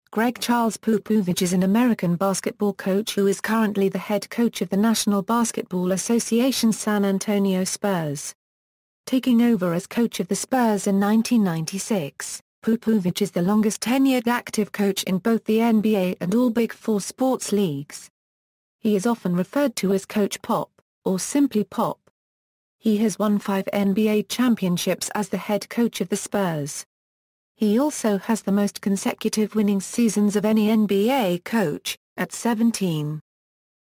Gregg Charles Popovich is an American basketball coach who is currently the head coach of the National Basketball Association's San Antonio Spurs. Taking over as coach of the Spurs in 1996, Popovich is the longest tenured active coach in both the NBA and all Big Four sports leagues. He is often referred to as Coach Pop, or simply Pop. He has won 5 NBA championships as the head coach of the Spurs. He also has the most consecutive winning seasons of any NBA coach, at 17.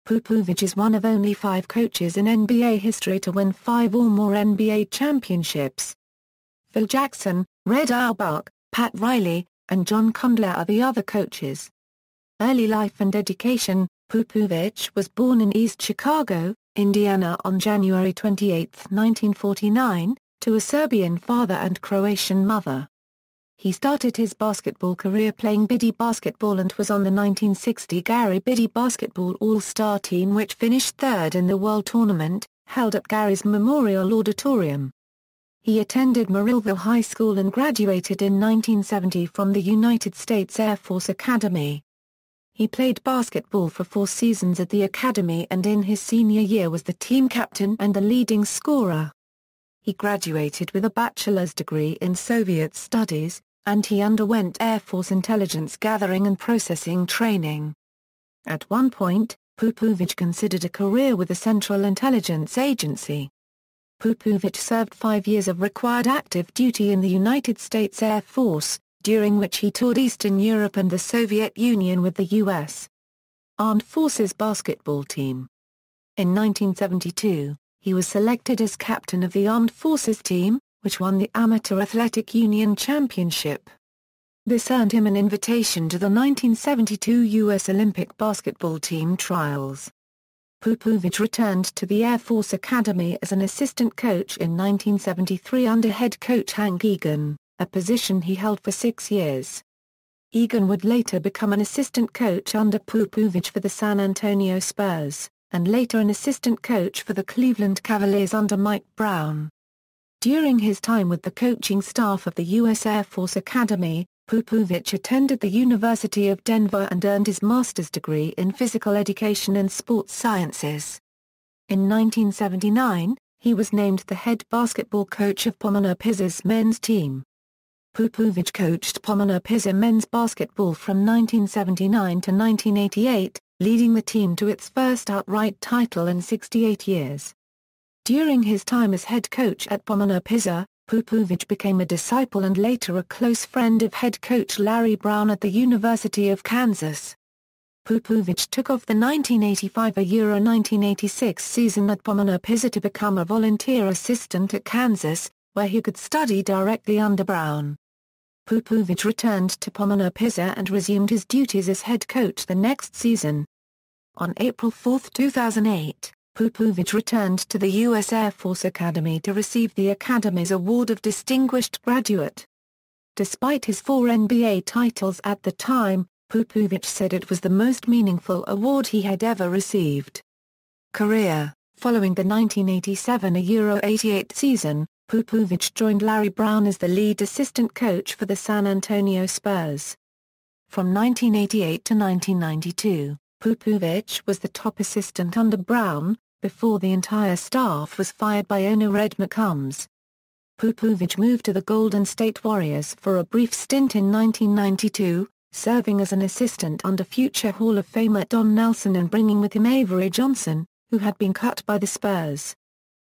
Popovich is one of only 5 coaches in NBA history to win 5 or more NBA championships. Phil Jackson, Red Auerbach, Pat Riley, and John Kundla are the other coaches. Early life and education. Popovich was born in East Chicago, Indiana on January 28, 1949, to a Serbian father and Croatian mother. He started his basketball career playing Biddy basketball and was on the 1960 Gary Biddy Basketball All-Star team which finished third in the World Tournament, held at Gary's Memorial Auditorium. He attended Morrilville High School and graduated in 1970 from the United States Air Force Academy. He played basketball for 4 seasons at the academy and in his senior year was the team captain and the leading scorer. He graduated with a bachelor's degree in Soviet studies, and he underwent Air Force intelligence gathering and processing training. At one point, Popovich considered a career with the Central Intelligence Agency. Popovich served 5 years of required active duty in the United States Air Force, during which he toured Eastern Europe and the Soviet Union with the U.S. Armed Forces basketball team. In 1972, he was selected as captain of the Armed Forces team, which won the Amateur Athletic Union Championship. This earned him an invitation to the 1972 U.S. Olympic basketball team trials. Popovich returned to the Air Force Academy as an assistant coach in 1973 under head coach Hank Egan, a position he held for 6 years. Egan would later become an assistant coach under Popovich for the San Antonio Spurs, and later an assistant coach for the Cleveland Cavaliers under Mike Brown. During his time with the coaching staff of the U.S. Air Force Academy, Popovich attended the University of Denver and earned his master's degree in physical education and sports sciences. In 1979, he was named the head basketball coach of Pomona Pizza's men's team. Popovich coached Pomona Pizza men's basketball from 1979 to 1988, leading the team to its first outright title in 68 years. During his time as head coach at Pomona Pizza, Popovich became a disciple and later a close friend of head coach Larry Brown at the University of Kansas. Popovich took off the 1985–1986 season at Pomona Pizza to become a volunteer assistant at Kansas, where he could study directly under Brown. Popovich returned to Pomona Pizza and resumed his duties as head coach the next season. On April 4, 2008, Popovich returned to the U.S. Air Force Academy to receive the Academy's Award of Distinguished Graduate. Despite his 4 NBA titles at the time, Popovich said it was the most meaningful award he had ever received. Career. Following the 1987–88 season, Popovich joined Larry Brown as the lead assistant coach for the San Antonio Spurs. From 1988 to 1992, Popovich was the top assistant under Brown, before the entire staff was fired by owner Red McCombs. Popovich moved to the Golden State Warriors for a brief stint in 1992, serving as an assistant under future Hall of Famer Don Nelson and bringing with him Avery Johnson, who had been cut by the Spurs.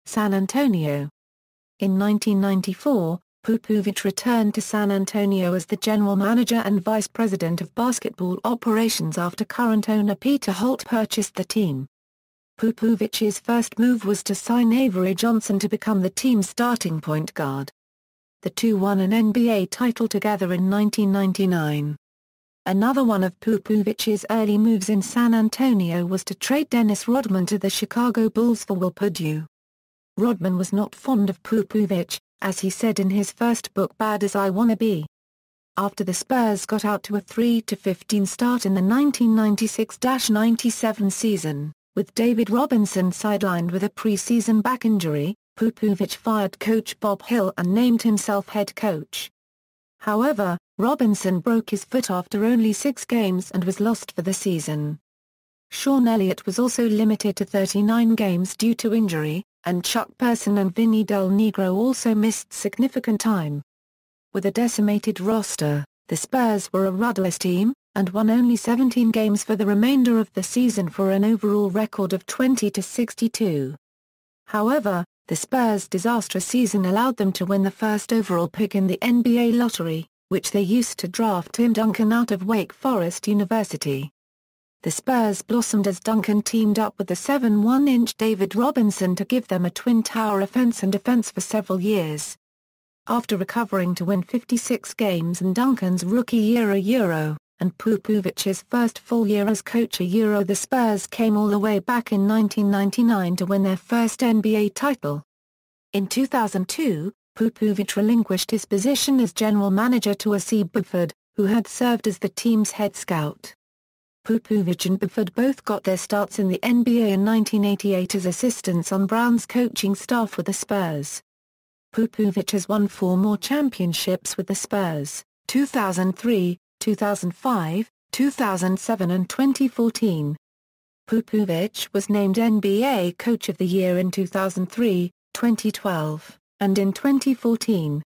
San Antonio. In 1994, Popovich returned to San Antonio as the general manager and vice president of basketball operations after current owner Peter Holt purchased the team. Popovich's first move was to sign Avery Johnson to become the team's starting point guard. The two won an NBA title together in 1999. Another one of Popovich's early moves in San Antonio was to trade Dennis Rodman to the Chicago Bulls for Will Perdue. Rodman was not fond of Popovich, as he said in his first book Bad as I Wanna Be. After the Spurs got out to a 3-15 start in the 1996–97 season, with David Robinson sidelined with a preseason back injury, Popovich fired coach Bob Hill and named himself head coach. However, Robinson broke his foot after only 6 games and was lost for the season. Sean Elliott was also limited to 39 games due to injury, and Chuck Person and Vinny Del Negro also missed significant time. With a decimated roster, the Spurs were a rudderless team, and won only 17 games for the remainder of the season for an overall record of 20-62. However, the Spurs' disastrous season allowed them to win the first overall pick in the NBA lottery, which they used to draft Tim Duncan out of Wake Forest University. The Spurs blossomed as Duncan teamed up with the 7'1" David Robinson to give them a twin-tower offense and defense for several years. After recovering to win 56 games in Duncan's rookie year and Popovich's first full year as coach the Spurs came all the way back in 1999 to win their first NBA title. In 2002, Popovich relinquished his position as general manager to A.C. Buford, who had served as the team's head scout. Popovich and Buford both got their starts in the NBA in 1988 as assistants on Brown's coaching staff with the Spurs. Popovich has won 4 more championships with the Spurs, 2003, 2005, 2007 and 2014. Popovich was named NBA Coach of the Year in 2003, 2012, and in 2014.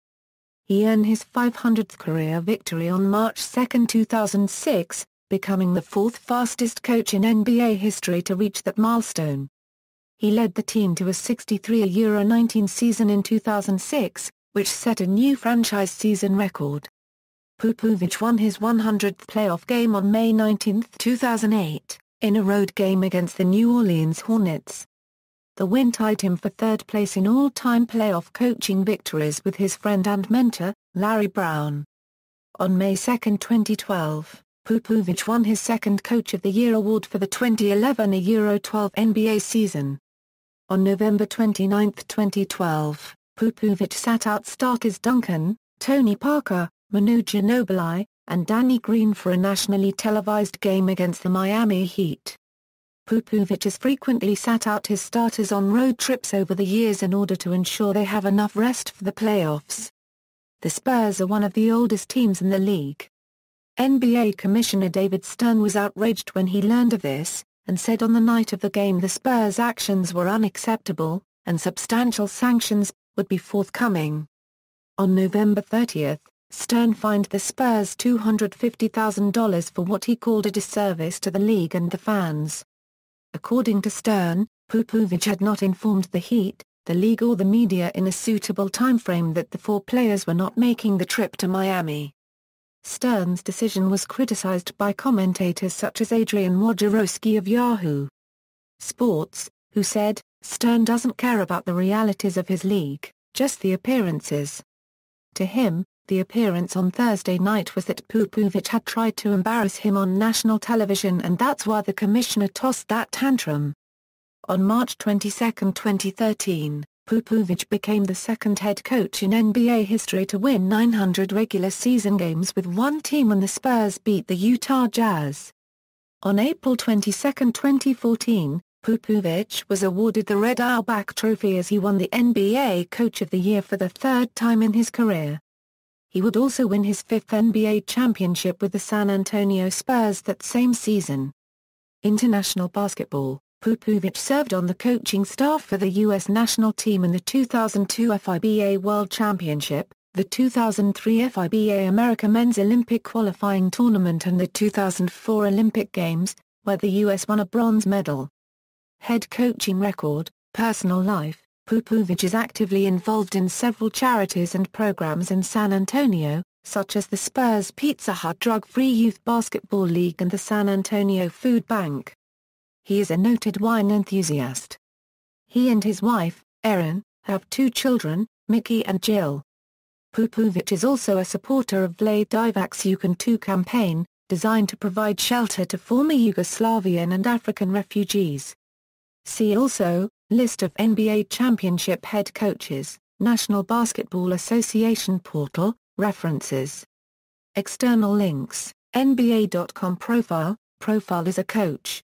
He earned his 500th career victory on March 2, 2006, becoming the 4th fastest coach in NBA history to reach that milestone. He led the team to a 63-19 season in 2006, which set a new franchise season record. Popovich won his 100th playoff game on May 19, 2008, in a road game against the New Orleans Hornets. The win tied him for 3rd place in all-time playoff coaching victories with his friend and mentor, Larry Brown. On May 2, 2012, Popovich won his 2nd Coach of the Year award for the 2011-12 NBA season. On November 29, 2012, Popovich sat out starters Duncan, Tony Parker, Manu Ginobili, and Danny Green for a nationally televised game against the Miami Heat. Popovich has frequently sat out his starters on road trips over the years in order to ensure they have enough rest for the playoffs. The Spurs are one of the oldest teams in the league. NBA Commissioner David Stern was outraged when he learned of this, and said on the night of the game the Spurs' actions were unacceptable, and substantial sanctions would be forthcoming. On November 30, Stern fined the Spurs $250,000 for what he called a disservice to the league and the fans. According to Stern, Popovich had not informed the Heat, the league or the media in a suitable timeframe that the 4 players were not making the trip to Miami. Stern's decision was criticized by commentators such as Adrian Wojnarowski of Yahoo Sports, who said, "Stern doesn't care about the realities of his league, just the appearances." To him, the appearance on Thursday night was that Popovich had tried to embarrass him on national television and that's why the commissioner tossed that tantrum. On March 22, 2013, Popovich became the 2nd head coach in NBA history to win 900 regular season games with one team when the Spurs beat the Utah Jazz. On April 22, 2014, Popovich was awarded the Red Auerbach Trophy as he won the NBA Coach of the Year for the 3rd time in his career. He would also win his 5th NBA championship with the San Antonio Spurs that same season. International basketball. Popovich served on the coaching staff for the U.S. national team in the 2002 FIBA World Championship, the 2003 FIBA America Men's Olympic Qualifying Tournament and the 2004 Olympic Games, where the U.S. won a bronze medal. Head coaching record, personal life. Popovich is actively involved in several charities and programs in San Antonio, such as the Spurs Pizza Hut Drug-Free Youth Basketball League and the San Antonio Food Bank. He is a noted wine enthusiast. He and his wife, Erin, have 2 children, Mickey and Jill. Popovich is also a supporter of Vlade Divac's Yukon 2 campaign, designed to provide shelter to former Yugoslavian and African refugees. See also, List of NBA championship head coaches, National Basketball Association portal, references. External links, NBA.com profile as a coach.